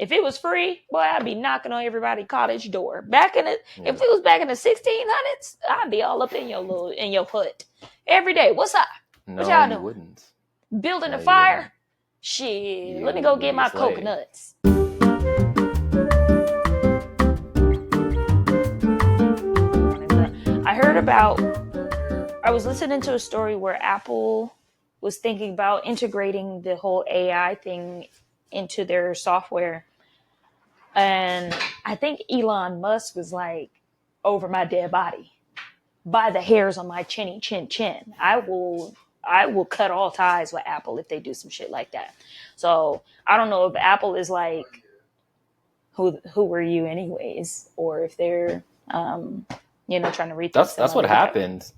If it was free, boy, I'd be knocking on everybody's cottage door. If it was back in the 1600s, I'd be all up in your hut every day. What's up? What No, y'all you doing? wouldn't. Building No, a you fire? wouldn't. Shit, let me go You'd get be a my slave. coconuts. I was listening to a story where Apple was thinking about integrating the whole AI thing into their software. And I think Elon Musk was like, over my dead body, by the hairs on my chinny chin. I will cut all ties with Apple if they do some shit like that. So I don't know if Apple is like, who were you anyways, or if they're trying to reach. That's what happened,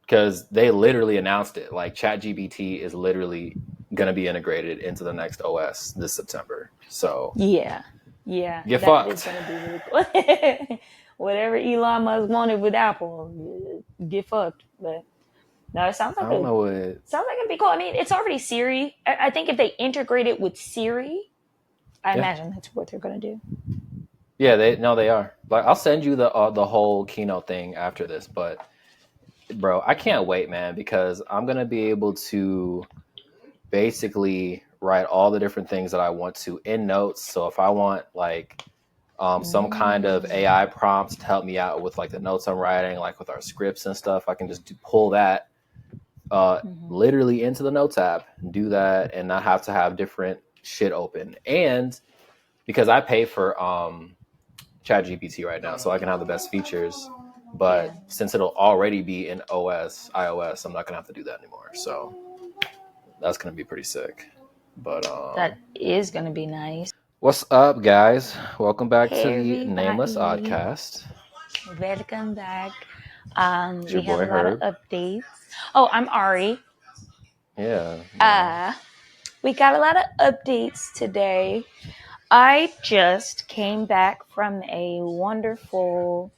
because they literally announced it. Like ChatGPT is literally going to be integrated into the next OS this September. So yeah, get that fucked. is going to be really cool. Whatever Elon Musk wanted with Apple, get fucked. But no, it sounds like it'd be cool. I mean, it's already Siri. I think if they integrate it with Siri, I imagine that's what they're going to do. Yeah, they are. Like, I'll send you the whole keynote thing after this, but bro, I can't wait, man, because I'm going to be able to basically write all the different things that I want to in notes. So if I want like some kind of AI prompts to help me out with like the notes I'm writing, like with our scripts and stuff, I can just pull that literally into the Notes app, do that, and not have to have different shit open. And because I pay for ChatGPT right now, so I can have the best features. But since it'll already be in iOS, I'm not gonna have to do that anymore. So that's gonna be pretty sick. But that is gonna be nice. What's up, guys? Welcome back Hey, to the everybody. Nameless Oddcast. Welcome back. We have a lot of updates. Oh, I'm Ari. Yeah. We got a lot of updates today. I just came back from a wonderful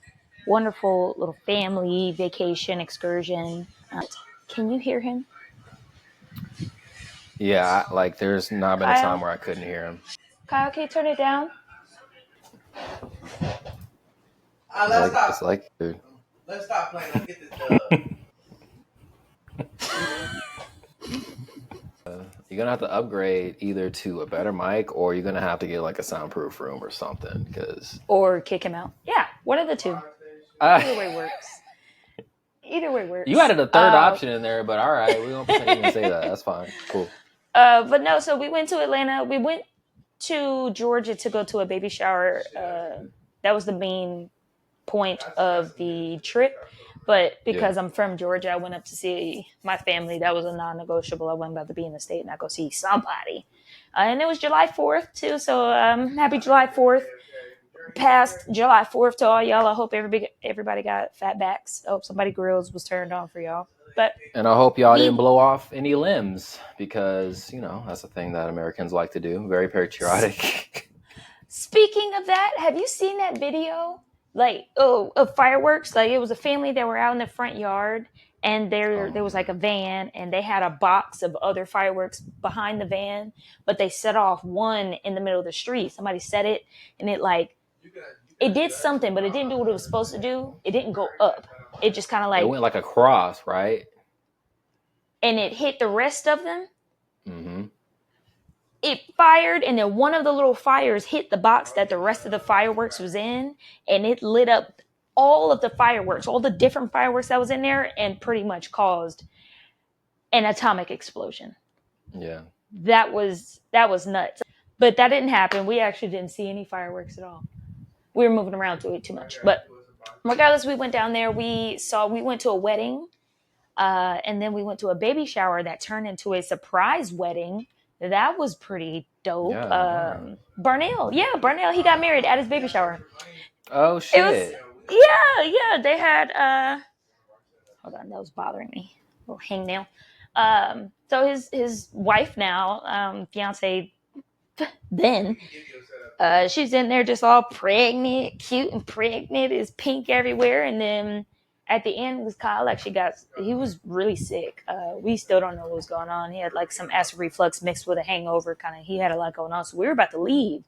little family vacation excursion. Can you hear him? Yeah, like there's not been a time where I couldn't hear him. Kyle, can you turn it down? It's like, dude. Let's stop playing. Let's get this You're gonna have to upgrade either to a better mic, or you're gonna have to get like a soundproof room or something. Or kick him out. Yeah, one of the two. Either way works. You added a third option in there, but all right, we don't pretend you can say that. That's fine. Cool. But no, so we went to Atlanta. We went to Georgia to go to a baby shower. That was the main point of the trip. But because I'm from Georgia, I went up to see my family. That was a non-negotiable. I wasn't about to be in the state and I go see somebody. And it was July 4th too. So happy July 4th. Past July 4th to all y'all. I hope everybody got fat backs. I hope somebody grills was turned on for y'all. And I hope y'all didn't blow off any limbs, because, that's a thing that Americans like to do. Very patriotic. Speaking of that, have you seen that video? Of fireworks? Like, it was a family that were out in the front yard, and there was like a van, and they had a box of other fireworks behind the van, but they set off one in the middle of the street. Somebody set it, and it did something, but it didn't do what it was supposed to do. It didn't go up. It just kind of it went like across, right? And it hit the rest of them. Mm-hmm. It fired, and then one of the little fires hit the box that the rest of the fireworks was in, and it lit up all of the fireworks, all the different fireworks that was in there, and pretty much caused an atomic explosion. Yeah. That was nuts. But that didn't happen. We actually didn't see any fireworks at all. We were moving around too much. But regardless, we went down there. We went to a wedding, and then we went to a baby shower that turned into a surprise wedding. That was pretty dope. Yeah. Barnell, he got married at his baby shower. Oh shit! Yeah. They had hold on, that was bothering me. A little hangnail. So his wife now, fiance, then she's in there just all pregnant, cute and pregnant. Is pink everywhere, and then at the end was Kyle. He was really sick. We still don't know what was going on. He had like some acid reflux mixed with a hangover. He had a lot going on. So we were about to leave,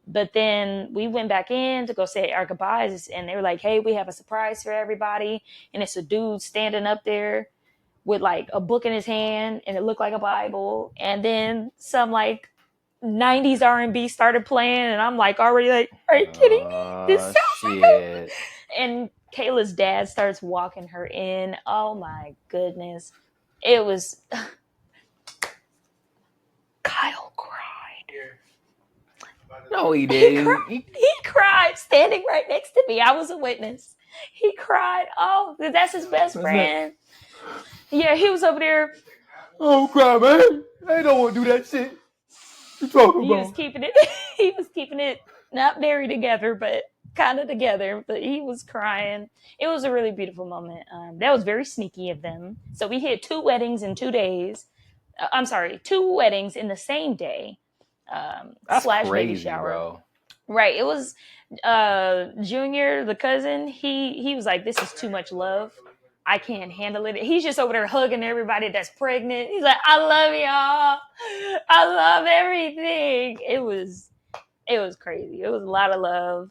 But then we went back in to go say our goodbyes, and they were like, "Hey, we have a surprise for everybody." And it's a dude standing up there with like a book in his hand, and it looked like a Bible. And then some like 90s R&B started playing, and I'm like already like, "Are you kidding me? This sounds shit. like." And Kayla's dad starts walking her in. Oh my goodness, it was. Kyle cried. No, he He didn't. cried. He cried standing right next to me. I was a witness. He cried. Oh, that's his best friend. Yeah, he was over there. Oh, cry, man. I don't want to do that shit. You talking He about? was keeping it. He was keeping it not very together, but kind of together. But he was crying. It was a really beautiful moment. That was very sneaky of them. So we hit 2 weddings in 2 days. I'm sorry, 2 weddings in the same day. That's Slash baby crazy, shower. bro. Right. It was Junior, the cousin. He was like, "This is too much love. I can't handle it." He's just over there hugging everybody that's pregnant. He's like, "I love y'all. I love everything." It was crazy. It was a lot of love.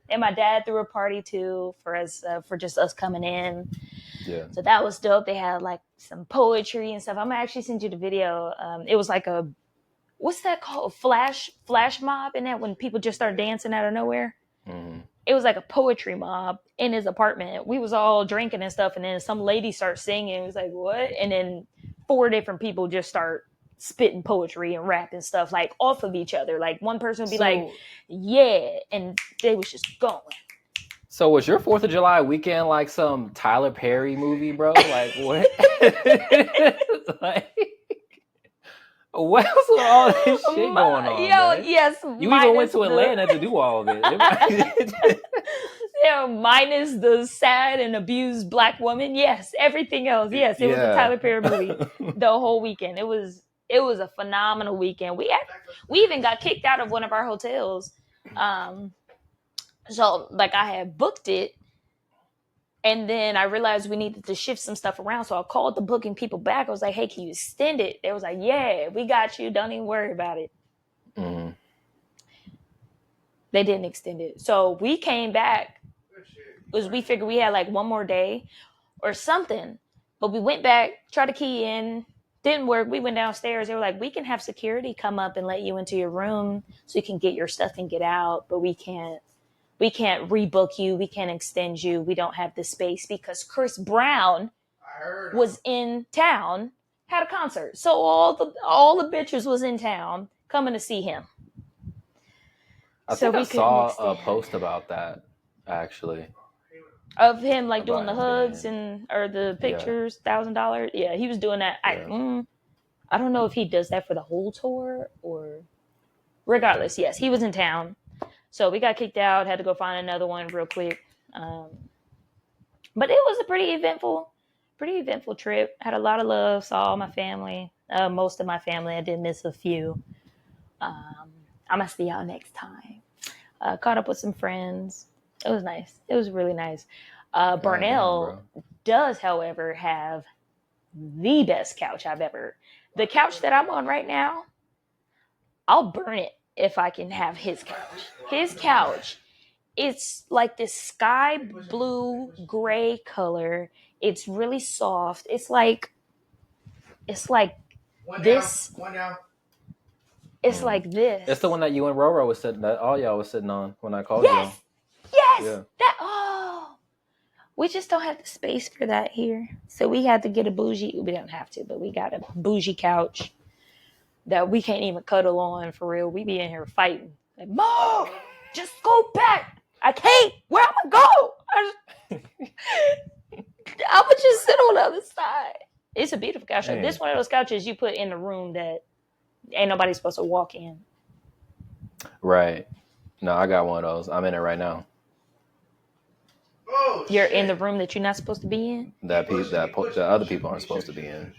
And my dad threw a party too for us for just us coming in. Yeah. So that was dope. They had like some poetry and stuff. I'm gonna actually send you the video. It was like a what's that called? Flash mob, in that when people just start dancing out of nowhere. Mm-hmm. It was like a poetry mob in his apartment. We was all drinking and stuff, and then some lady starts singing. It was like, what? And then 4 different people just start spitting poetry and rapping stuff like off of each other. Like one person would be like, yeah, and they was just going. So was your 4th of July weekend like some Tyler Perry movie, bro? Like what? Like, what's with all this shit going on? Yo, man? yes. You even went to Atlanta to do all of it. Yeah, minus the sad and abused black woman. Yes, everything else. Yes, it was a Tyler Perry movie the whole weekend. It was a phenomenal weekend. We even got kicked out of one of our hotels. So like I had booked it, and then I realized we needed to shift some stuff around. So I called the booking people back. I was like, "Hey, can you extend it?" They was like, "Yeah, we got you. Don't even worry about it." Mm-hmm. They didn't extend it. So we came back because we figured we had like one more day or something. But we went back, tried to key in, didn't work. We went downstairs. They were like, "We can have security come up and let you into your room so you can get your stuff and get out, but we can't rebook you. We can't extend you. We don't have the space," because Chris Brown was in town, had a concert. So all the bitches was in town coming to see him. I think I saw a post about that, actually. Of him like doing the hugs or the pictures, $1,000. Yeah, he was doing that. Yeah. I don't know if he does that for the whole tour or regardless. Yes, he was in town. So we got kicked out, had to go find another one real quick. But it was a pretty eventful trip. Had a lot of love, saw all my family, most of my family. I did miss a few. I'm gonna see y'all next time. Caught up with some friends. It was nice. It was really nice. Burnell does, however, have the best couch I've ever. The couch that I'm on right now, I'll burn it if I can have his couch. His couch, it's like this sky blue gray color. It's really soft. It's like this. It's like this. It's the one that you and Roro was sitting, that all y'all was sitting on when I called y'all. Yes. Yeah. We just don't have the space for that here. So we had to get a bougie. We don't have to, but we got a bougie couch that we can't even cuddle on for real. We be in here fighting. Like, Mom, just go back. I can't. Where I'm gonna go? I'm gonna just sit on the other side. It's a beautiful couch. Hey. This one of those couches you put in the room that ain't nobody supposed to walk in. Right. No, I got one of those. I'm in it right now. Oh, you're in the room that you're not supposed to be in? That other people aren't supposed to be in.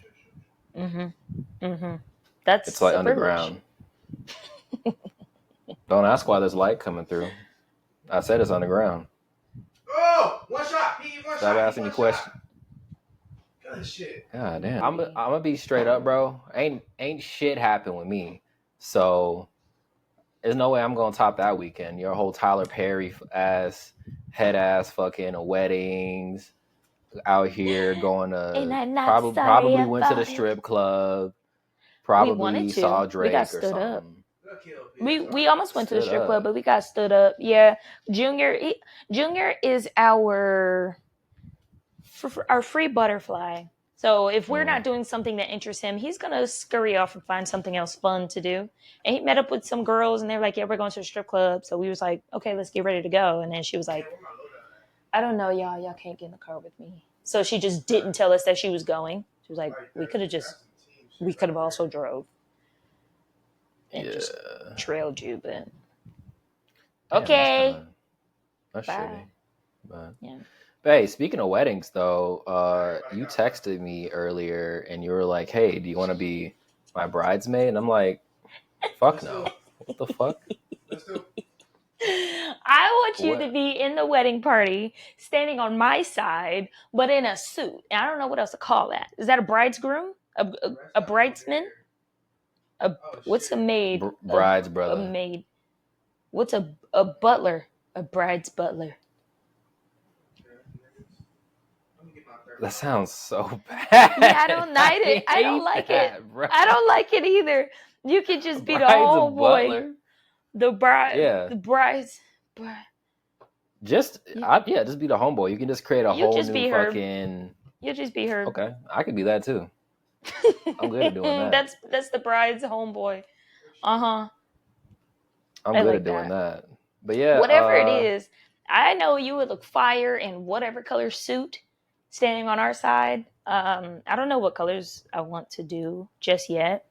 It's like underground. Don't ask why there's light coming through. I said it's underground. Oh, one shot. Stop asking me questions. Good shit. God damn. I'm gonna be straight up, bro. Ain't shit happen with me. So there's no way I'm gonna top that weekend. Your whole Tyler Perry head ass fucking weddings out here going And to I'm not sorry probably went to the about it. strip club, We wanted probably saw to. We got Drake or stood up. something. We almost went to the Stood strip club, up. but we got stood up. Yeah, Junior is our free butterfly. So if we're not doing something that interests him, he's gonna scurry off and find something else fun to do. And he met up with some girls, and they were like, "Yeah, we're going to a strip club." So we was like, "Okay, let's get ready to go." And then she was like, "I don't know, y'all. Y'all can't get in the car with me." So she just didn't tell us that she was going. She was like, we could have also drove and just trailed you, but okay. That's Bye. shitty. But, Yeah. but hey, speaking of weddings, though, you texted me earlier and you were like, "Hey, do you want to be my bridesmaid?" And I'm like, "Fuck no! What the fuck?" I want you to be in the wedding party, standing on my side, but in a suit. And I don't know what else to call that. Is that a bridegroom? A bridesman? What's a maid? Bride's brother. A maid. What's a butler? A bride's butler. That sounds so bad. Yeah, I don't like it. I don't like it. Bro. I don't like it either. You could just be the homeboy. The bride. Yeah. The bride's. Just be the homeboy. You can just create a whole new fucking. You'll just be her. Okay, I could be that too. I'm good at doing that. That's the bride's homeboy. I'm good at doing that. But yeah, whatever it is, I know you would look fire in whatever color suit, standing on our side. I don't know what colors I want to do just yet,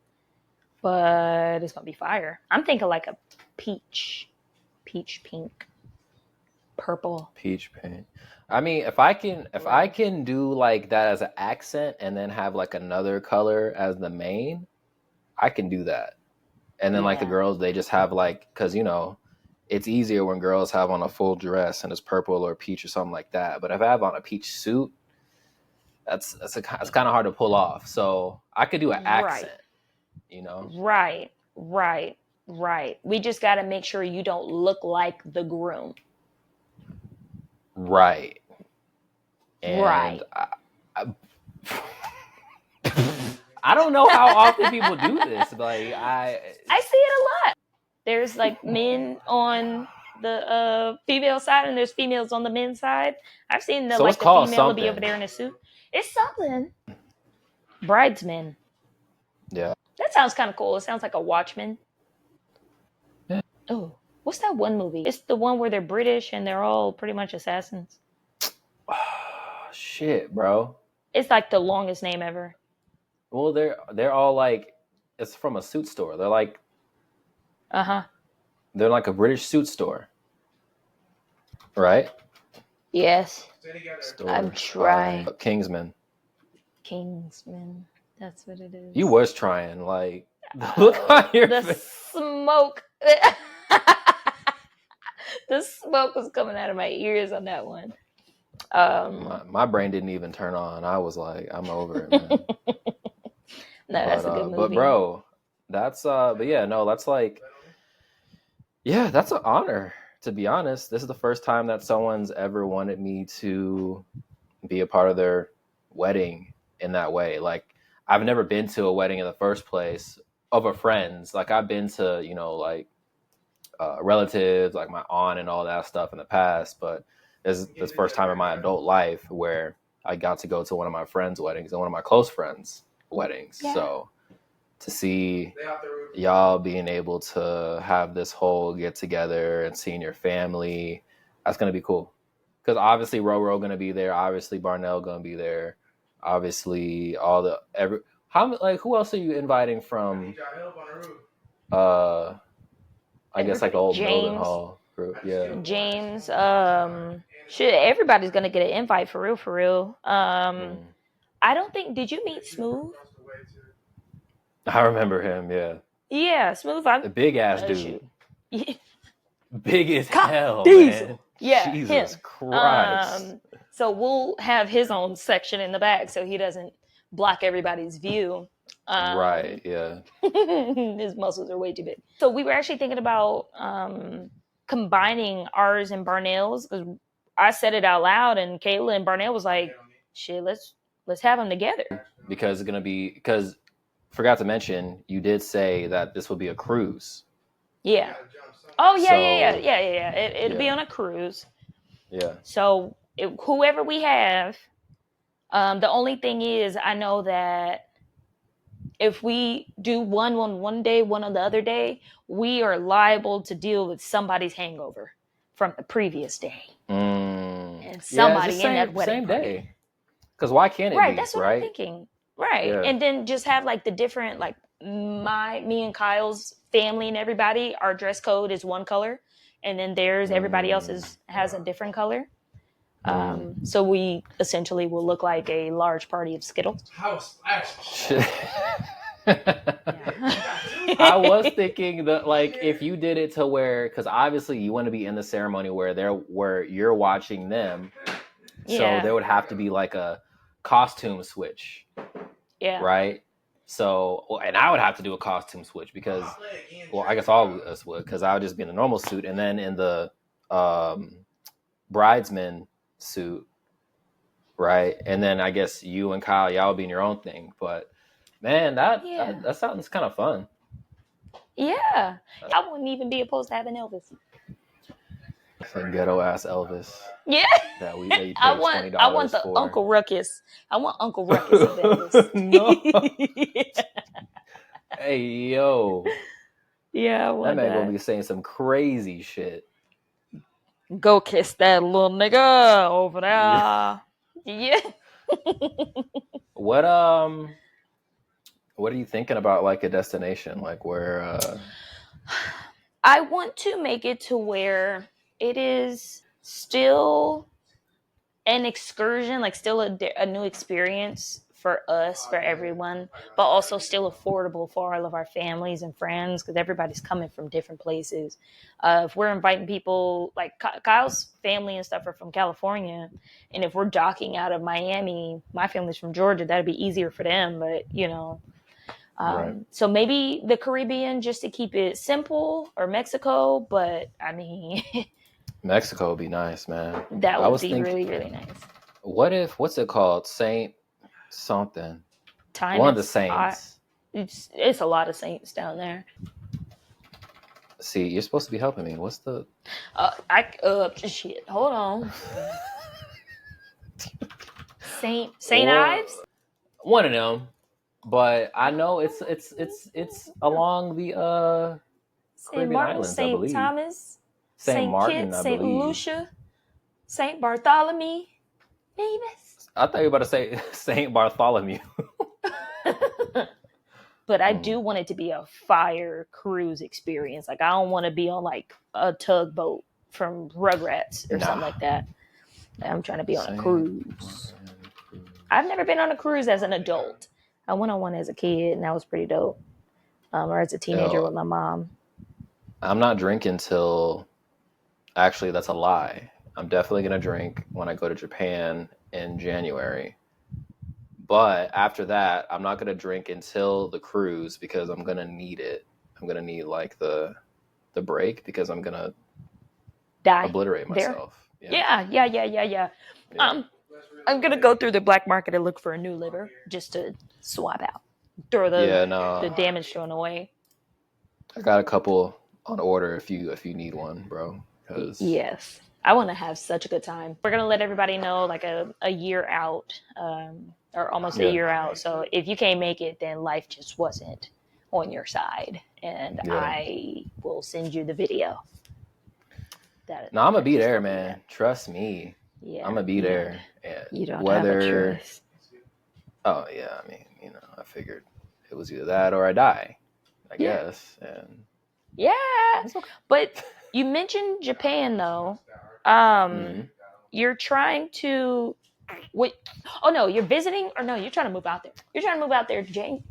but it's gonna be fire. I'm thinking like a peach pink, purple. Peach pink. I mean, if I can do like that as an accent and then have like another color as the main, I can do that. And then like the girls, they just have like, because it's easier when girls have on a full dress and it's purple or peach or something like that. But if I have on a peach suit, it's kind of hard to pull off. So I could do an accent, Right. We just got to make sure you don't look like the groom. Right. And right. I don't know how often people do this. Like I see it a lot. There's like men on the female side, and there's females on the men's side. I've seen the female will be over there in a suit. It's something. Bridesmen. Yeah. That sounds kind of cool. It sounds like a Watchmen. Yeah. Oh, what's that one movie? It's the one where they're British and they're all pretty much assassins. Oh, shit, bro. It's like the longest name ever. Well, they're all like, it's from a suit store. They're like, they're like a British suit store, right? Yes. I'm trying. Kingsmen. That's what it is. You was trying, like, look on your face. Smoke. The smoke was coming out of my ears on that one. My brain didn't even turn on. I was like, I'm over it, man. That's a good movie. But bro, that's that's like, yeah, that's an honor, to be honest. This is the first time that someone's ever wanted me to be a part of their wedding in that way. Like, I've never been to a wedding in the first place of a friend's. Like, I've been to, relatives, like my aunt and all that stuff in the past, but this is the first time in my adult life where I got to go to one of my friends' weddings and one of my close friends' weddings. Yeah. So to see y'all being able to have this whole get together and seeing your family, that's going to be cool. Because obviously Roro going to be there. Obviously Barnell going to be there. Obviously who else are you inviting from? I guess like the old Mildenhall group. Yeah. James. Everybody's going to get an invite for real. I don't think, did you meet Smooth? I remember him, yeah. Yeah, Smooth. A big ass dude. Yeah. Big as hell, Diesel. man. Yeah, Jesus Christ. So we'll have his own section in the back so he doesn't block everybody's view. Right. Yeah. His muscles are way too big. So we were actually thinking about combining ours and Barnell's, because I said it out loud, and Kayla and Barnell was like, "Shit, let's have them together." Because it's gonna be because forgot to mention you did say that this would be a cruise. Yeah. Oh yeah, So yeah. It'll be yeah. on a cruise. Yeah. So whoever we have, the only thing is, I know that if we do one on one day, one on the other day, we are liable to deal with somebody's hangover from the previous day, and Yeah, it's the somebody in that wedding same party. day. Because why can't it Right, be? that's what I'm Right. thinking. Right, Yeah. and then just have like the different, like me and Kyle's family and everybody. Our dress code is one color, and then theirs, everybody else's has a different color. So we essentially will look like a large party of Skittles. Shit. Yeah. I was thinking that like if you did it to where, because obviously you want to be in the ceremony where you're watching them, so Yeah. there would have to be like a costume switch, Yeah. right? So, and I would have to do a costume switch because, well, I guess all of us would, because I would just be in a normal suit and then in the bridesman suit, right? And then I guess you and Kyle, y'all would be in your own thing. But man, that sounds kind of fun. Yeah. I wouldn't even be opposed to having Elvis. Some ghetto ass Elvis. Yeah. That you paid I $20 want the for. Uncle Ruckus. I want Uncle Ruckus of Elvis. No. Hey yo. Yeah, I That want man gonna that. be saying some crazy shit. Go kiss that little nigga over there. Yeah. What what are you thinking about, like a destination, like where I want to make it to where it is still an excursion, like still a new experience for us, for everyone, but also still affordable for all of our families and friends, because everybody's coming from different places. If we're inviting people, like Kyle's family and stuff are from California, and if we're docking out of Miami, my family's from Georgia, that'd be easier for them. But right. So maybe the Caribbean, just to keep it simple, or Mexico. But I mean, Mexico would be nice, man. that I would was be thinking, really, really nice. what's it called? Saint something. Time One of the is saints. it's a lot of saints down there. See, you're supposed to be helping me. What's the Shit. Hold on. Saint Ives? One of them. But I know it's along the Saint Caribbean Martin, islands, I Saint believe. Thomas, Saint Martin, Kitts, I Saint believe. Lucia, Saint Bartholomew. Mavis. I thought you were about to say Saint Bartholomew. But I do want it to be a fire cruise experience. Like, I don't want to be on like a tugboat from Rugrats or something like that. I'm trying to be on a cruise. I've never been on a cruise as an adult. I went on one as a kid, and that was pretty dope. Or as a teenager with my mom. I'm not drinking till... Actually, that's a lie. I'm definitely going to drink when I go to Japan in January. But after that, I'm not going to drink until the cruise because I'm going to need it. I'm going to need like the break because I'm going to obliterate myself. Yeah. I'm going to go through the black market and look for a new liver just to swap out. Throw the damaged one away. I got a couple on order if you need one, bro. Yes. I want to have such a good time. We're going to let everybody know like a year out, or almost a year out. So if you can't make it, then life just wasn't on your side. And I will send you the video. No, I'm going to be there, man. Trust me. Yeah, I'm going to be there. You don't have a choice. Oh, yeah. I mean, I figured it was either that or I die, I guess. And but you mentioned Japan, though. You're trying to... Wait. Oh, no, you're visiting? Or no, you're trying to move out there. You're trying to move out there, Jane.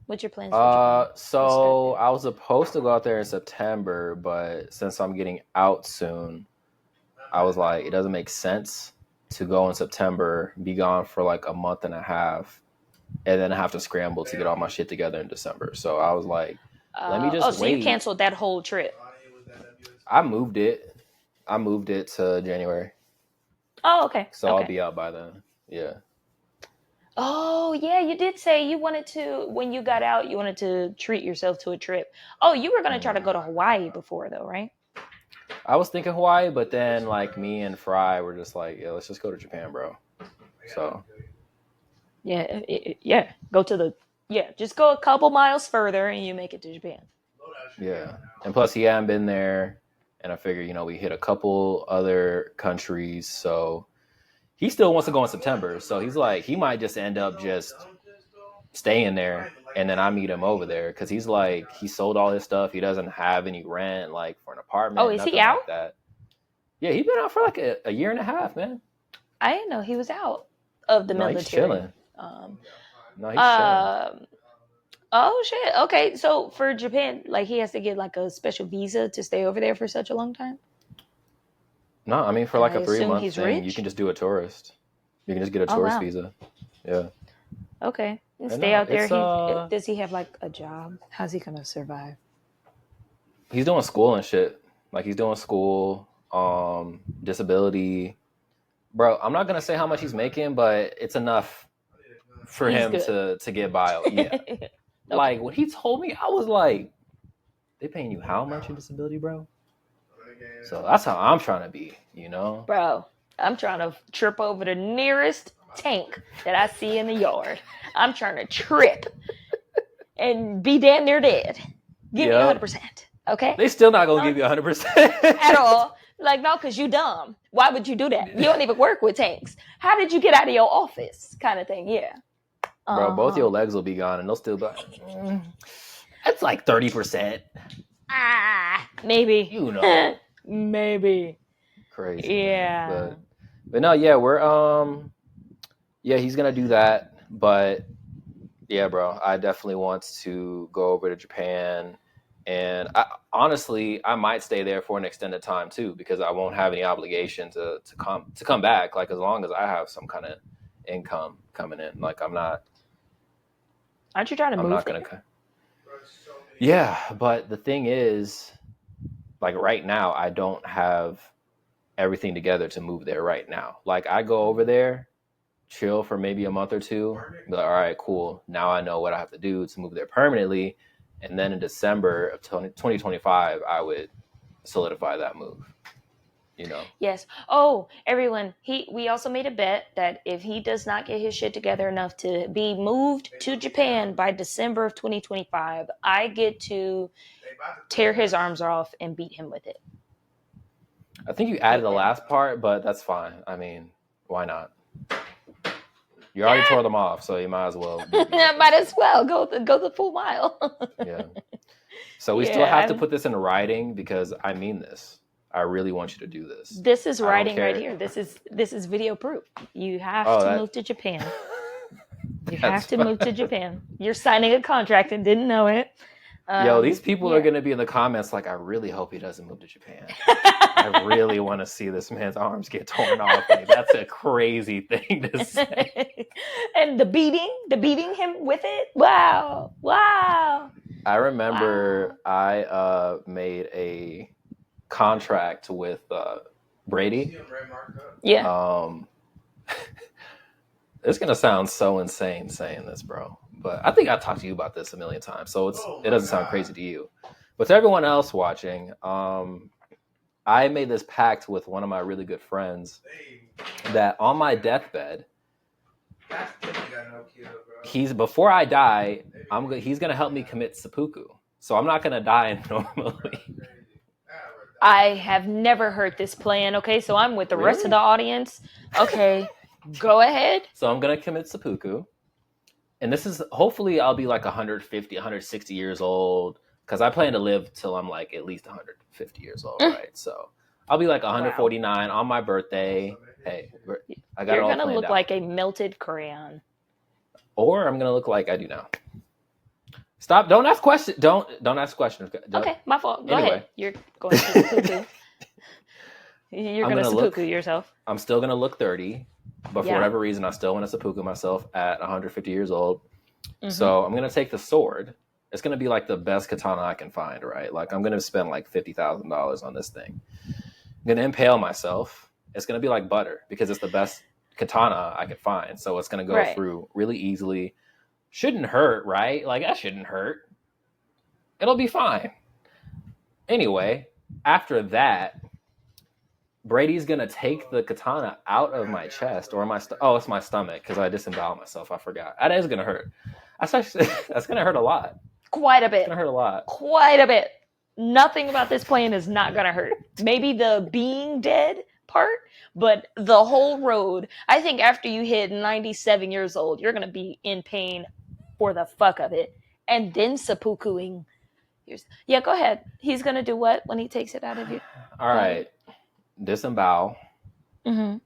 What's your plans for Japan? So I was supposed to go out there in September, but since I'm getting out soon, I was like, it doesn't make sense to go in September, be gone for like a month and a half, and then I have to scramble to get all my shit together in December. So I was like, let me just so wait. you canceled that whole trip. I moved it to January. Oh, okay. So okay. I'll be out by then. Yeah. Oh, yeah, you did say you wanted to, when you got out, you wanted to treat yourself to a trip. Oh, you were going to try to go to Hawaii before, though, right? I was thinking Hawaii, but then like me and Fry were just like, yeah, let's just go to Japan, bro. So Yeah, just go a couple miles further and you make it to Japan. yeah, and plus he hadn't been there, and I figure we hit a couple other countries, so he still wants to go in September. So he's like, he might just end up just staying there, and then I meet him over there because he's like, he sold all his stuff. He doesn't have any rent like for an apartment. Oh, is nothing he out? like that. Yeah, he's been out for like a year and a half, man. I didn't know he was out of the military. He's chilling. No, he's chilling. Oh shit. Okay, so for Japan, like he has to get like a special visa to stay over there for such a long time? No, I mean for like a 3-month thing, rich? you can just do a tourist. You can just get a tourist visa. Yeah. Okay. And stay out there. Does he have like a job? How's he gonna survive? He's doing school and shit. Like he's doing school, disability. Bro, I'm not gonna say how much he's making, but it's enough for him to get by. Yeah. Okay. Like when he told me, I was like, they paying you how much in disability, bro? So that's how I'm trying to be, Bro, I'm trying to trip over the nearest tank that I see in the yard. I'm trying to trip and be damn near dead. Give me 100%. Okay? They still not gonna give you 100% at all. Like, no, because you dumb. Why would you do that? You don't even work with tanks. How did you get out of your office? Kind of thing. Yeah. Bro, both your legs will be gone and they'll still be like, that's like 30%. Maybe. Maybe. Crazy. Yeah. But no, yeah, we're he's gonna do that. But yeah, bro, I definitely want to go over to Japan. And honestly, I might stay there for an extended time too, because I won't have any obligation to come back. Like as long as I have some kind of income coming in, like I'm not. Aren't you trying to move? I'm not gonna. Yeah, but the thing is, like right now, I don't have everything together to move there right now. Like I go over there, chill for maybe a month or two, be like, all right, cool. Now I know what I have to do to move there permanently. And then in December of 2025, I would solidify that move. Yes. Oh, everyone. We also made a bet that if he does not get his shit together enough to be moved to Japan by December of 2025, I get to tear his arms off and beat him with it. I think you added the last part, but that's fine. I mean, why not? You already tore them off, so you might as well. Might as well go the full mile. Yeah. So we still have to put this in writing because I mean this. I really want you to do this. This is writing right here. This is video proof. You have to move to Japan. You have to move to Japan. You're signing a contract and didn't know it. Yo, these people are going to be in the comments like, I really hope he doesn't move to Japan. I really want to see this man's arms get torn off. Like, that's a crazy thing to say. And the beating him with it. Wow. I remember I made a contract with Brady. Yeah. It's gonna sound so insane saying this, bro, but I think I talked to you about this a million times, so it doesn't sound crazy to you. But to everyone else watching, I made this pact with one of my really good friends that on my deathbed, before I die, he's gonna help me commit seppuku. So I'm not gonna die normally. I have never heard this plan. Okay, so I'm with the rest of the audience. Okay, go ahead. So I'm gonna commit seppuku, and this is hopefully I'll be like 150, 160 years old because I plan to live till I'm like at least 150 years old, right? So I'll be like 149 on my birthday. Hey, I got it all planned out. You're gonna look like a melted crayon, or I'm gonna look like I do now. Stop! Don't ask questions. Don't ask questions. Okay, my fault. Go ahead. You're going to seppuku. You're going to seppuku yourself. I'm still gonna look 30. But for whatever reason, I still want to seppuku myself at 150 years old. Mm-hmm. So I'm going to take the sword. It's going to be like the best katana I can find, right? Like I'm going to spend like $50,000 on this thing. I'm going to impale myself. It's going to be like butter because it's the best katana I can find. So it's going to go through really easily. Shouldn't hurt, right? Like that shouldn't hurt. It'll be fine. Anyway, after that, Brady's going to take the katana out of my chest or it's my stomach because I disemboweled myself. I forgot. That is going to hurt. That's going to hurt a lot. Quite a bit. It's going to hurt a lot. Quite a bit. Nothing about this plan is not going to hurt. Maybe the being dead part, but the whole road. I think after you hit 97 years old, you're going to be in pain for the fuck of it. And then seppukuing. Yeah, go ahead. He's going to do what when he takes it out of you? All right. Disembowel. Mm-hmm.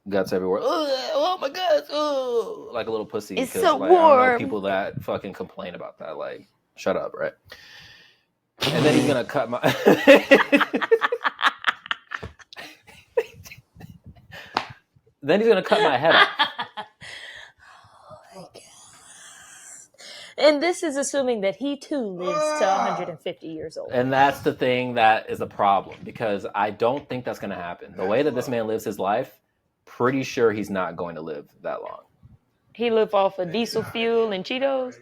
Guts everywhere. Oh my God. Oh, like a little pussy. It's so like, warm. I don't know people that fucking complain about that. Like, shut up, right? And then he's going to cut my... Then he's going to cut my head off. Oh my God. And this is assuming that he too lives to 150 years old. And that's the thing that is a problem because I don't think that's going to happen. The way that this man lives his life, pretty sure he's not going to live that long. He lived off of diesel fuel and Cheetos.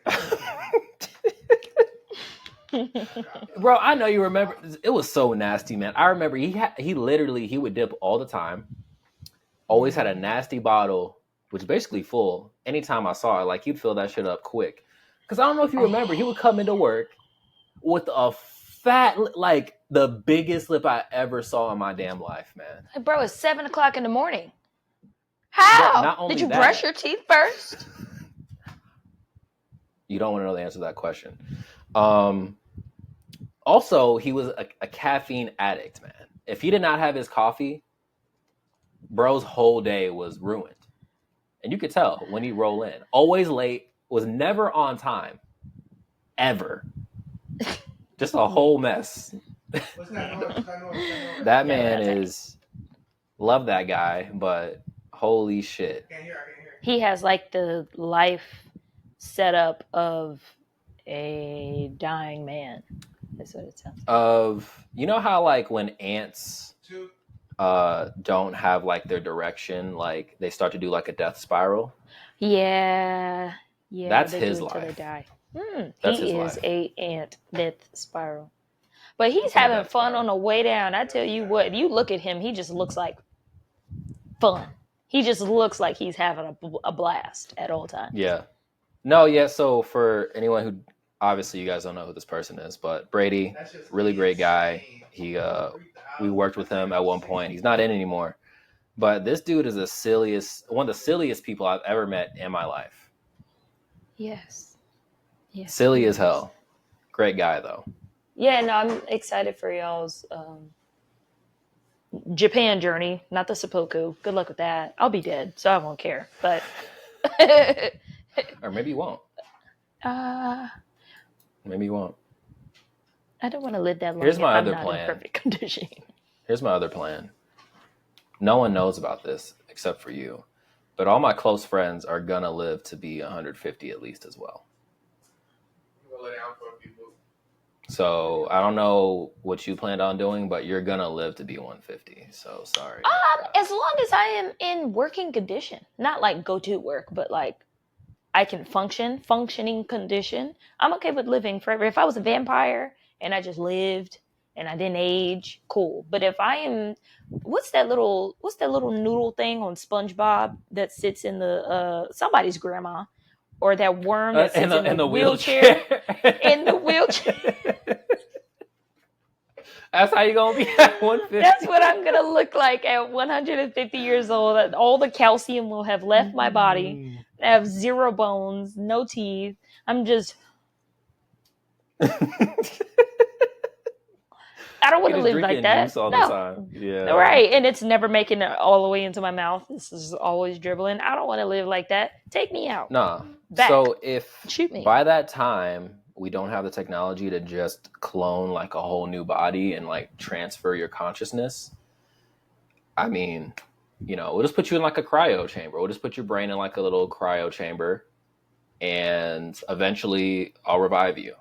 Bro, I know you remember. It was so nasty, man. I remember he would dip all the time. Always had a nasty bottle, which is basically full. Anytime I saw it, like he'd fill that shit up quick. Because I don't know if you remember, he would come into work with a fat, like the biggest lip I ever saw in my damn life, man. Bro, it's 7 o'clock in the morning. How? Did you brush your teeth first? You don't want to know the answer to that question. Also, he was a caffeine addict, man. If he did not have his coffee, bro's whole day was ruined. And you could tell when he roll in. Always late, was never on time. Ever. Just a whole mess. That man is... Love that guy, but holy shit. He has like the life setup of a dying man. That's what it sounds like. You know how like when ants don't have like their direction, like they start to do like a death spiral? Yeah. That's his life. They die. He is a ant death spiral. But he's having fun on the way down. I tell you what, you look at him, he just looks like fun. He just looks like he's having a blast at all times. Yeah. No, yeah. So for anyone who, obviously you guys don't know who this person is, but Brady, really great guy. We worked with him at one point. He's not in anymore. But this dude is one of the silliest people I've ever met in my life. Yes. Silly as hell. Great guy, though. Yeah, no, I'm excited for y'all's Japan journey, not the seppuku. Good luck with that. I'll be dead, so I won't care. But or maybe you won't. Maybe you won't. I don't want to live that long. Here's my other plan. plan. In perfect condition. Here's my other plan. No one knows about this except for you. But all my close friends are going to live to be 150 at least as well. So I don't know what you planned on doing, but you're going to live to be 150. So sorry. As long as I am in working condition. Not like go to work, but like I can functioning condition. I'm okay with living forever. If I was a vampire and I just lived and I didn't age, cool. But if I am, what's that little noodle thing on SpongeBob that sits in the somebody's grandma, or that worm that sits in the wheelchair? In the wheelchair. That's how you're gonna be at 150. That's what I'm gonna look like at 150 years old. All the calcium will have left my body. I have zero bones, no teeth. I'm just. I don't want to live like that. Juice all the time. Yeah. Right. And it's never making it all the way into my mouth. This is always dribbling. I don't want to live like that. Take me out. Nah. Back. So if Shoot me. By that time we don't have the technology to just clone like a whole new body and like transfer your consciousness, I mean, we'll just put you in like a cryo chamber. We'll just put your brain in like a little cryo chamber, and eventually I'll revive you.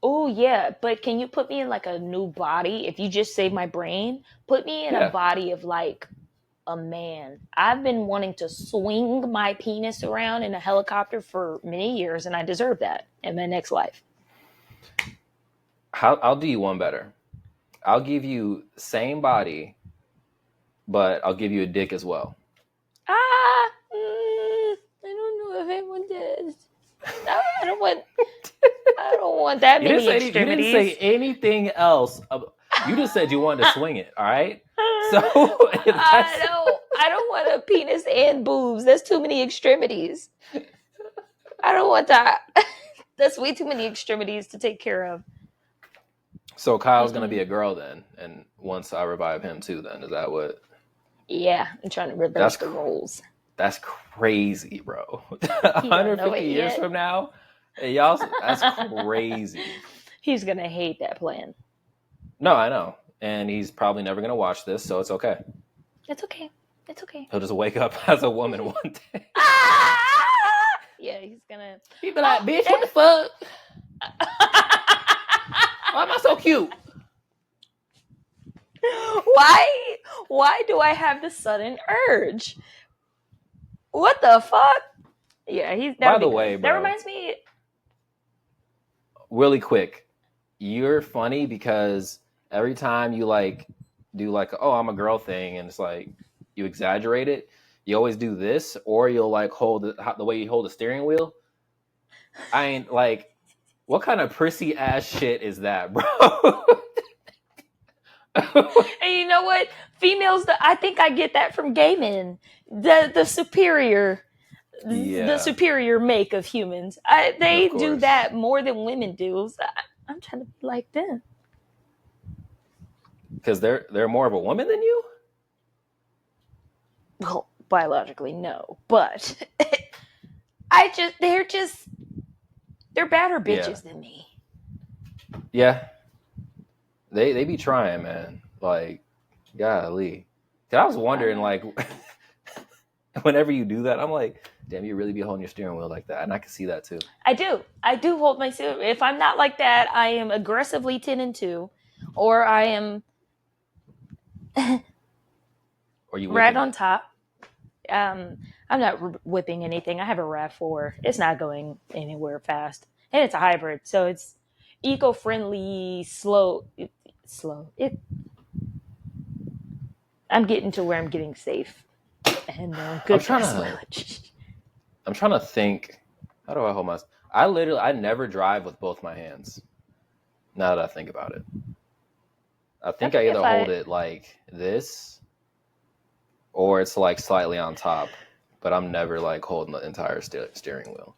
Oh yeah, but can you put me in like a new body? If you just save my brain, put me in a Yeah. body of like a man. I've been wanting to swing my penis around in a helicopter for many years, and I deserve that in my next life. I'll do you one better. I'll give you same body, but I'll give you a dick as well. I don't know if anyone does. I don't want. I don't want that many extremities. You didn't say anything else. You just said you wanted to swing it. All right. So I don't want a penis and boobs. That's too many extremities. I don't want that. That's way too many extremities to take care of. So Kyle's gonna be a girl then, and once I revive him too, then is that what? Yeah, I'm trying to reverse the roles. That's crazy, bro. 150 years from now, y'all. That's crazy. He's gonna hate that plan. No, I know, and he's probably never gonna watch this, so it's okay. It's okay. It's okay. He'll just wake up as a woman one day. Yeah, he's gonna. He'll be like, "Bitch, what the fuck? Why am I so cute? Why do I have the sudden urge? What the fuck?" Yeah, he's. By the way, bro, that reminds me. Really quick, you're funny because every time you like do like, oh, I'm a girl thing, and it's like you exaggerate it. You always do this, or you'll like hold the way you hold the steering wheel. I ain't like, what kind of prissy ass shit is that, bro? And you know what? Females, I think I get that from gay men. The superior, the superior make of humans. They do that more than women do. So I'm trying to be like them. Because they're more of a woman than you? Well, biologically, no. But they're badder bitches than me. Yeah. They be trying, man. Like, golly. I was wondering, like, whenever you do that, I'm like, damn, you really be holding your steering wheel like that. And I can see that, too. I do hold my steering. If I'm not like that, I am aggressively 10 and 2. Or I am... Or you right on top. I'm not whipping anything. I have a RAV4. It's not going anywhere fast. And it's a hybrid, so it's eco-friendly, slow. I'm getting to where I'm getting safe. And good gas mileage. I'm trying to think. How do I hold my... I never drive with both my hands. Now that I think about it. I think I either hold it like this, or it's like slightly on top, but I'm never like holding the entire steering wheel.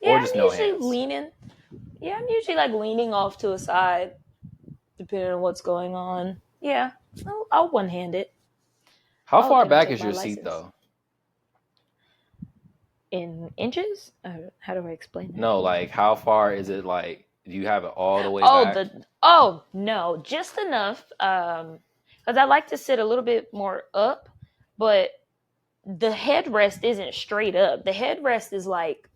Yeah, or just I'm usually leaning. Yeah, I'm usually like leaning off to a side, depending on what's going on. Yeah, I'll one-hand it. How far back is your seat, though? In inches? How do I explain that? No, like how far is it? Like, do you have it all the way back? No, just enough. Because I like to sit a little bit more up, but the headrest isn't straight up. The headrest is like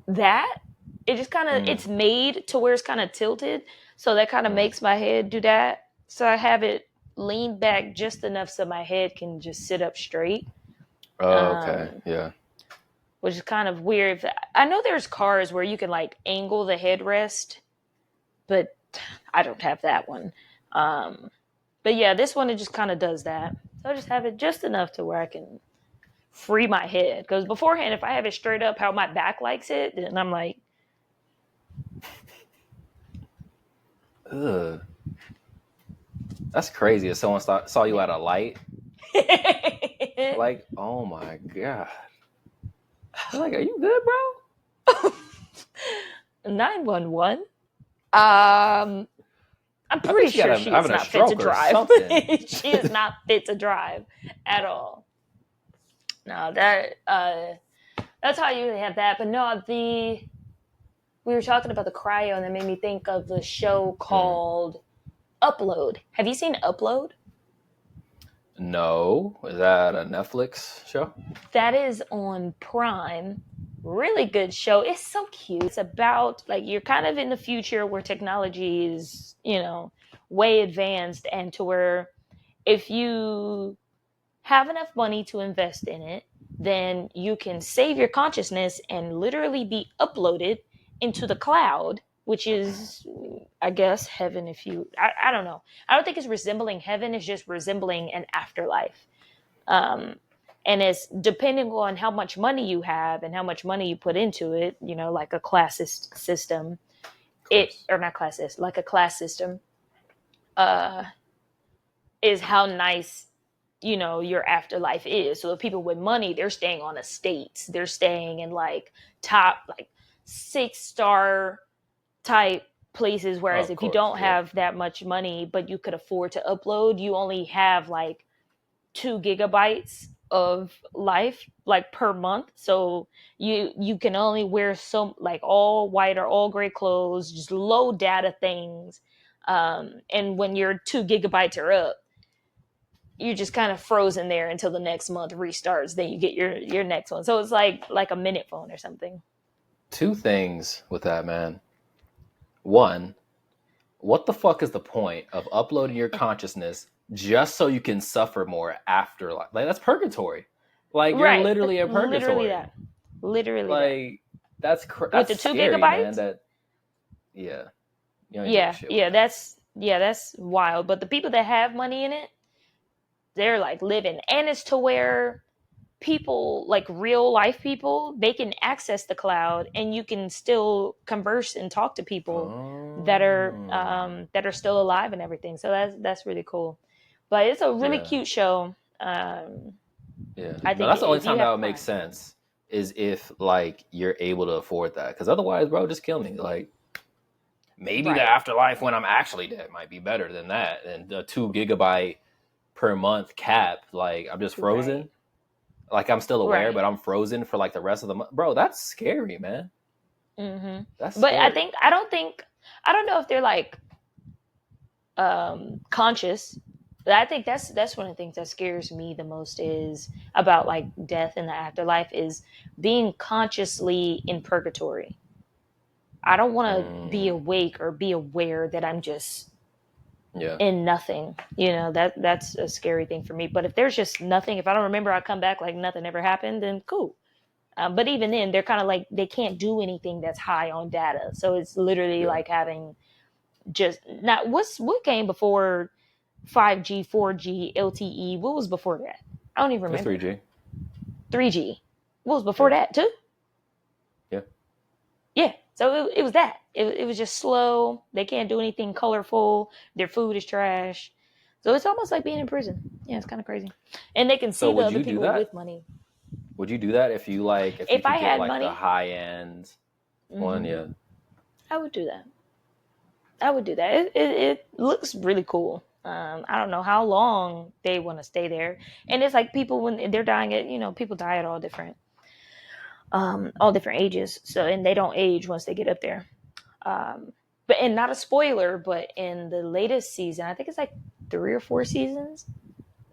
that. It just kind of it's made to where it's kind of tilted, so that kind of makes my head do that. So I have it leaned back just enough so my head can just sit up straight. Oh, okay, yeah. Which is kind of weird. I know there's cars where you can like angle the headrest, but I don't have that one. But yeah, this one, it just kind of does that. So I just have it just enough to where I can free my head. Because beforehand, if I have it straight up how my back likes it, then I'm like... Ugh. That's crazy if someone saw you at a light. Like, oh my God. I'm like, are you good, bro? 911. I'm pretty sure she is not fit to drive. She is not fit to drive at all. No, that's how you have that. But no, we were talking about the cryo, and that made me think of the show called Upload. Have you seen Upload? No, is that a Netflix show? That is on Prime. Really good show. It's so cute. It's about like you're kind of in the future where technology is, way advanced, and to where if you have enough money to invest in it, then you can save your consciousness and literally be uploaded into the cloud, which is, I guess, heaven. I don't know. I don't think it's resembling heaven. It's just resembling an afterlife. Um, and it's depending on how much money you have and how much money you put into it, like a classist system, or not classist, like a class system, uh, is how nice your afterlife is. So if people with money, they're staying on estates, they're staying in like top like 6-star type places, Oh, whereas of if you course, don't yeah. have that much money but you could afford to upload, you only have like 2 gigabytes of life like per month. So you can only wear some like all white or all gray clothes, just low data things. And when your 2 gigabytes are up, you're just kind of frozen there until the next month restarts. Then you get your next one. So it's like a minute phone or something. Two things with that, man. One, what the fuck is the point of uploading your consciousness just so you can suffer more after life? Like, that's purgatory. Like, you're Right. literally in Literally purgatory. that. Literally that. Like, With the that's two scary, man. gigabytes? That, yeah, you ain't doing Yeah, shit with yeah, that. that's wild. But the people that have money in it, they're like living. And it's to where people, like real life people, they can access the cloud and you can still converse and talk to people Oh, that are still alive and everything. So that's really cool. But it's a really yeah, cute show. yeah. I No, think that's the only if you time that have would make Prime. sense is if like you're able to afford that. Because otherwise, bro, just kill me. Like, maybe the Right. afterlife when I'm actually dead might be better than that. And the 2 gigabyte per month cap, like I'm just Right. frozen. Like I'm still aware, Right. but I'm frozen for like the rest of the month. Bro, that's scary, man. hmm That's But scary. I don't know if they're like conscious. I think that's one of the things that scares me the most is about like death and the afterlife is being consciously in purgatory. I don't want to be Mm, awake or be aware that I'm just yeah, in nothing. That's a scary thing for me. But if there's just nothing, if I don't remember, I come back like nothing ever happened, then cool. But even then, they're kind of like they can't do anything that's high on data. So it's literally yeah. like having just not what came before 5G, 4G, LTE. What was before that? I don't even It's remember. 3G. 3G. What was before Yeah, that too? yeah. Yeah. So it was that. It was just slow. They can't do anything colorful. Their food is trash. So it's almost like being in prison. Yeah, it's kind of crazy. And they can So see the would other you do people that? with money. Would you do that if you like if you If I could get had like the money, high end one? hmm Yeah. I would do that. I would do that. It looks really cool. I don't know how long they want to stay there, and it's like people when they're dying at people die at all different ages. So and they don't age once they get up there. But and not a spoiler, but in the latest season, I think it's like 3 or 4 seasons.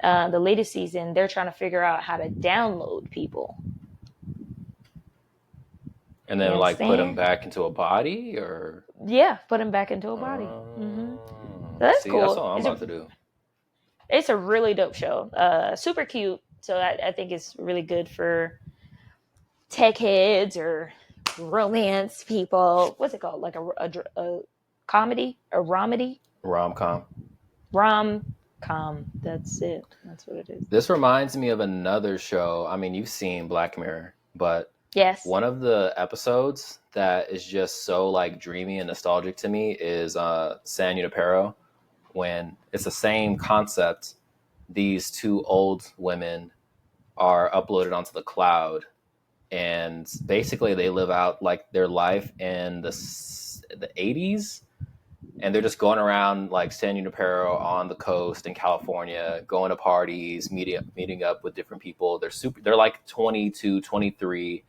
The latest season, they're trying to figure out how to download people. And You then like put them understand? back into a body or Yeah, put them back into a body. So that's see, that's cool. what I'm about to do. It's a really dope show. Super cute. So I think it's really good for tech heads or romance people. What's it called? Like a comedy, a romedy, Rom com. rom com. That's it. That's what it is. This reminds me of another show. I mean, you've seen Black Mirror, but Yes. one of the episodes that is just so like dreamy and nostalgic to me is San Junipero, when it's the same concept. These two old women are uploaded onto the cloud, and basically they live out like their life in the 80s, and they're just going around like San Junipero on the coast in California, going to parties, meeting up with different people. They're like 22, 23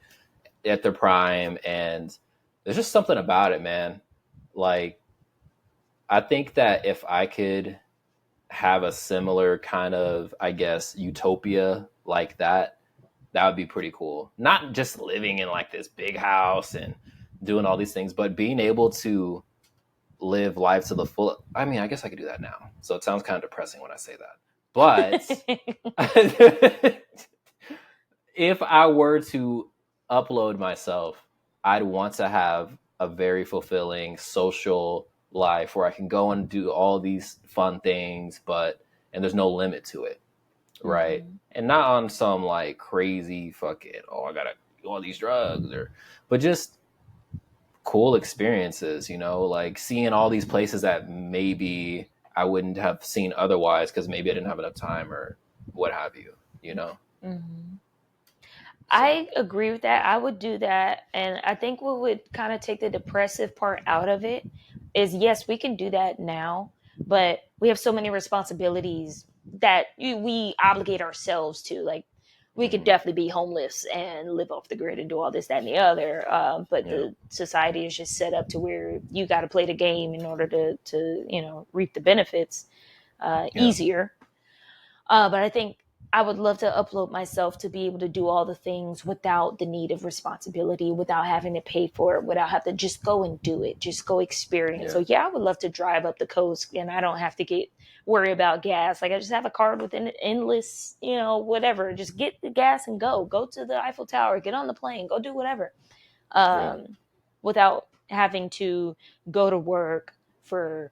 at their prime, and there's just something about it, man. Like I think that if I could have a similar kind of, I guess, utopia like that, that would be pretty cool. Not just living in like this big house and doing all these things, but being able to live life to the full. I mean, I guess I could do that now. So it sounds kind of depressing when I say that. But if I were to upload myself, I'd want to have a very fulfilling social life where I can go and do all these fun things, and there's no limit to it, right? Mhm. And not on some like crazy fucking, oh, I gotta do all these drugs, but just cool experiences, like seeing all these places that maybe I wouldn't have seen otherwise because maybe I didn't have enough time or what have you. Mhm. So I agree with that. I would do that. And I think what would kind of take the depressive part out of it is yes, we can do that now, but we have so many responsibilities that we obligate ourselves to. Like, we could mhm. definitely be homeless and live off the grid and do all this, that, and the other. But Yeah, the society is just set up to where you got to play the game in order to reap the benefits yeah, easier. But I think I would love to upload myself to be able to do all the things without the need of responsibility, without having to pay for it, without having to just go and do it, just go experience. yeah, So yeah, I would love to drive up the coast and I don't have to worry about gas. Like I just have a card with an endless, whatever. Just get the gas and go. Go to the Eiffel Tower, get on the plane, go do whatever. yeah. Without having to go to work for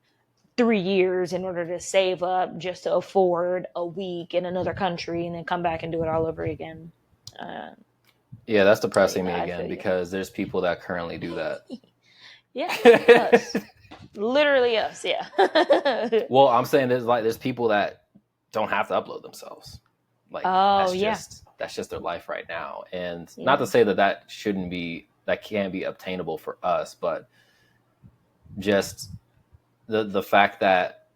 3 years in order to save up just to afford a week in another country and then come back and do it all over again. Uh, Yeah, that's so depressing me I again feel you. because there's people that currently do Yeah, that. us, literally us. Yeah. Well, I'm saying there's people that don't have to upload themselves. Like Oh that's yeah, just their life right now. And not to yeah. say that can't be obtainable for us, but just the fact that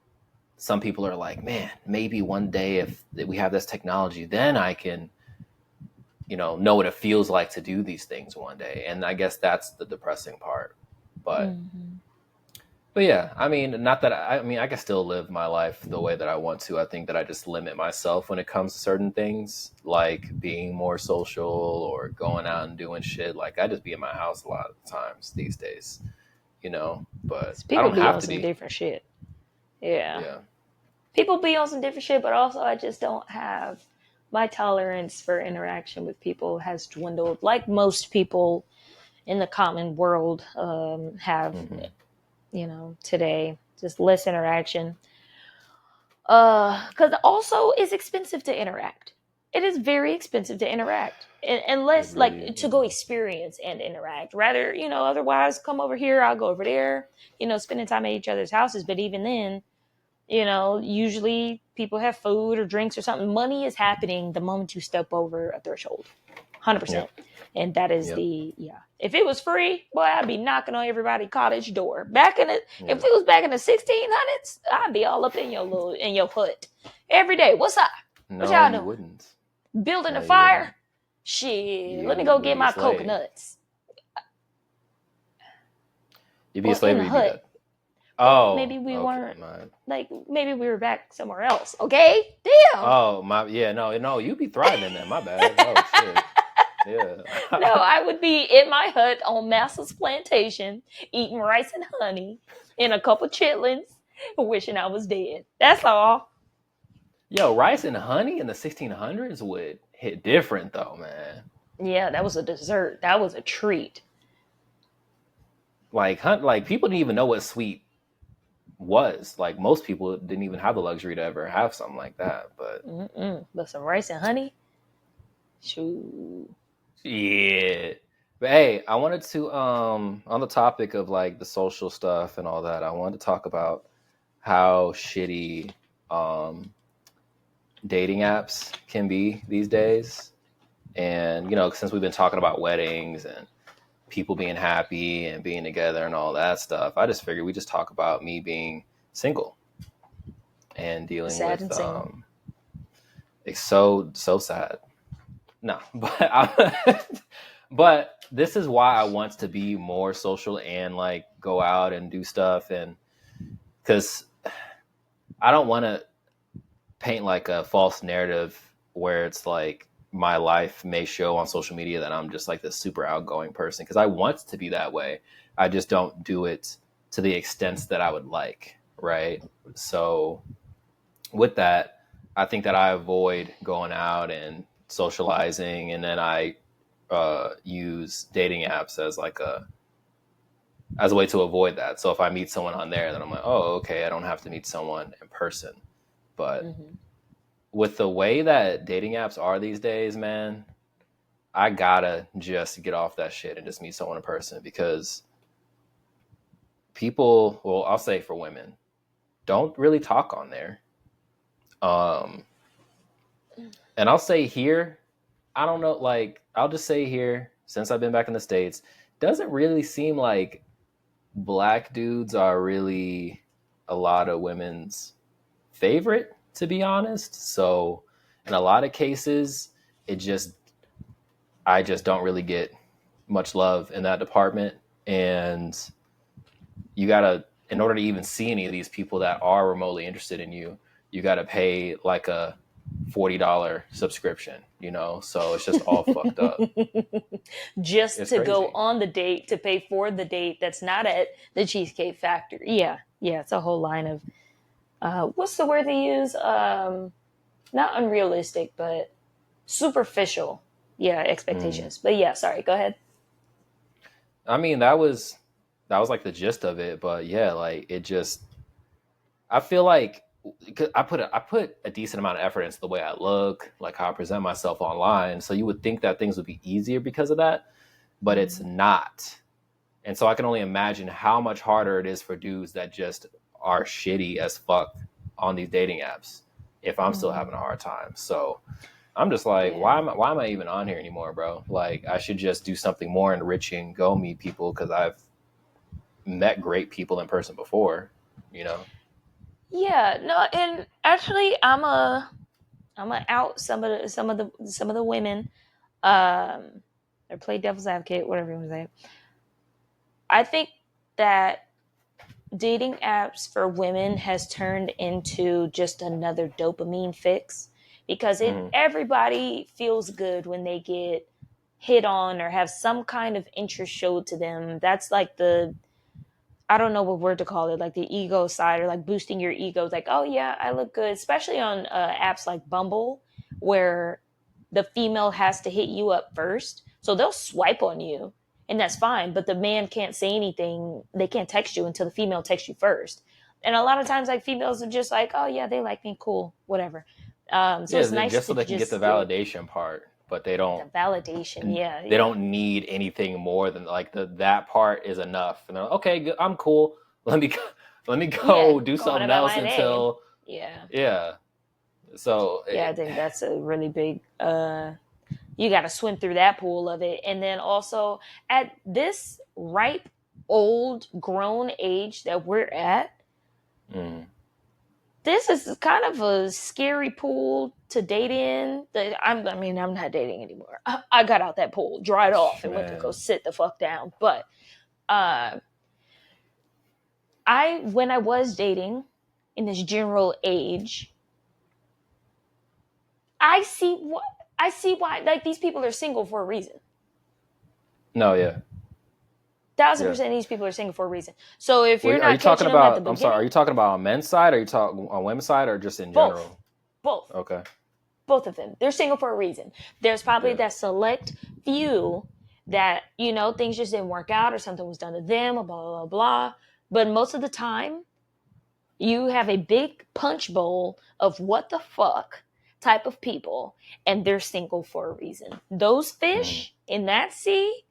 some people are like, man, maybe one day if we have this technology, then I can, know what it feels like to do these things one day. And I guess that's the depressing part. But Hmm. But yeah, I mean, not that I mean, I can still live my life the way that I want to. I think that I just limit myself when it comes to certain things, like being more social or going out and doing shit. Like I just be in my house a lot of times these days. But I People don't be have on to some be. different shit. Yeah, Yeah, people be on some different shit, but also I just don't have my tolerance for interaction with people has dwindled. Like most people in the common world have hmm, today, just less interaction. Because also it's expensive to interact. It is very expensive to interact, it unless really like is. to go experience and interact. Rather, otherwise come over here, I'll go over there. Spending time at each other's houses. But even then, usually people have food or drinks or something. Money is happening the moment you step over a threshold. 100%. Yep, And that is yep, yeah. If it was free, boy, I'd be knocking on everybody's cottage door. If yeah. it was back in the 1600s, I'd be all up in your hut every day. What's up? What No, y'all you doing? wouldn't. Building a No, you wouldn't. fire? Shit, let me You go would get be a my slave. coconuts. You'd be a Well, slave in or the you'd be hut. dead. Well, Oh, maybe we okay, weren't. my. Like maybe we were back somewhere else. Okay, damn. Oh my, yeah, no, you'd be thriving then. My bad. Oh shit. Yeah. No, I would be in my hut on Massa's plantation, eating rice and honey, and a couple chitlins, wishing I was dead. That's all. Yo, rice and honey in the 1600s would hit different though, man. Yeah, that was a dessert. That was a treat. Like people didn't even know what sweet was. Like most people didn't even have the luxury to ever have something like that. But Mm-mm. But some rice and honey, shoo. yeah. But hey, I wanted to on the topic of like the social stuff and all that, I wanted to talk about how shitty um dating apps can be these days. And since we've been talking about weddings and people being happy and being together and all that stuff, I just figured we just talk about me being single and dealing Sad with and single. it's so sad. No, but this is why I want to be more social and like go out and do stuff. And because I don't want to paint like a false narrative where it's like my life may show on social media that I'm just like this super outgoing person, because I want to be that way. I just don't do it to the extent that I would like, right? So with that, I think that I avoid going out and socializing, and then I use dating apps as a way to avoid that. So if I meet someone on there, then I'm like, oh, okay, I don't have to meet someone in person. But with the way that dating apps are these days, man, I gotta just get off that shit and just meet someone in person, because people, well, I'll say for women, don't really talk on there. And I'll say here, I don't know, like, I'll just say here, since I've been back in the States, doesn't really seem like black dudes are really a lot of women's favorite, to be honest. So in a lot of cases, I just don't really get much love in that department. And you gotta, in order to even see any of these people that are remotely interested in you, you gotta pay like a $40 subscription, so it's just all fucked up. Just It's to crazy. go on the date, to pay for the date that's not at the Cheesecake Factory. Yeah, it's a whole line of what's the word they use? Not unrealistic, but superficial. Yeah, expectations. But yeah, sorry, go ahead. I mean, that was like the gist of it, but yeah, like it just, I feel like, cause I put a decent amount of effort into the way I look, like how I present myself online. So you would think that things would be easier because of that, but it's not. And so I can only imagine how much harder it is for dudes that just are shitty as fuck on these dating apps, if I'm still having a hard time. So I'm just like, why am I even on here anymore, bro? Like, I should just do something more enriching, go meet people, because I've met great people in person before, Yeah, no, and actually, I'm a out some of the women, or play devil's advocate, whatever you want to say. I think that dating apps for women has turned into just another dopamine fix, because everybody feels good when they get hit on or have some kind of interest showed to them. That's like I don't know what word to call it, like the ego side, or like boosting your ego. It's like, oh yeah, I look good, especially on apps like Bumble, where the female has to hit you up first. So they'll swipe on you, and that's fine, but the man can't say anything. They can't text you until the female texts you first. And a lot of times, like, females are just like, oh yeah, they like me, cool, whatever. So it's nice just so to they can get the validation part, but they don't. The validation, yeah. They don't need anything more than like that part is enough. And they're like, okay, good, I'm cool. Let me go do something else until yeah. So I think that's a really big. You got to swim through that pool of it, and then also at this ripe, old, grown age that we're at, this is kind of a scary pool to date in. I'm not dating anymore. I got out that pool, dried off, and went to go sit the fuck down. But when I was dating in this general age, I see why, like, these people are single for a reason. No, yeah. 1,000% these people are single for a reason. So if you're are you talking them about? at the beginning, I'm sorry. Are you talking about on men's side? Or are you talking on women's side, or just in general? Both. Okay. Both of them. They're single for a reason. There's probably that select few that, things just didn't work out, or something was done to them, or blah, blah, blah. But most of the time, you have a big punch bowl of what the fuck type of people, and they're single for a reason. Those fish in that sea,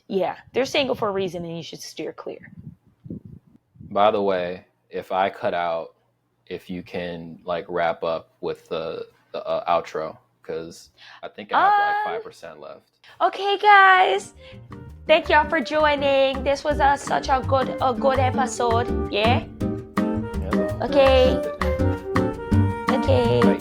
yeah, they're single for a reason, and you should steer clear. By the way, if I cut out, if you can like wrap up with the outro, because I think I have like 5% left. Okay, guys, thank y'all for joining. This was such a good episode. Yeah. Okay. Bye.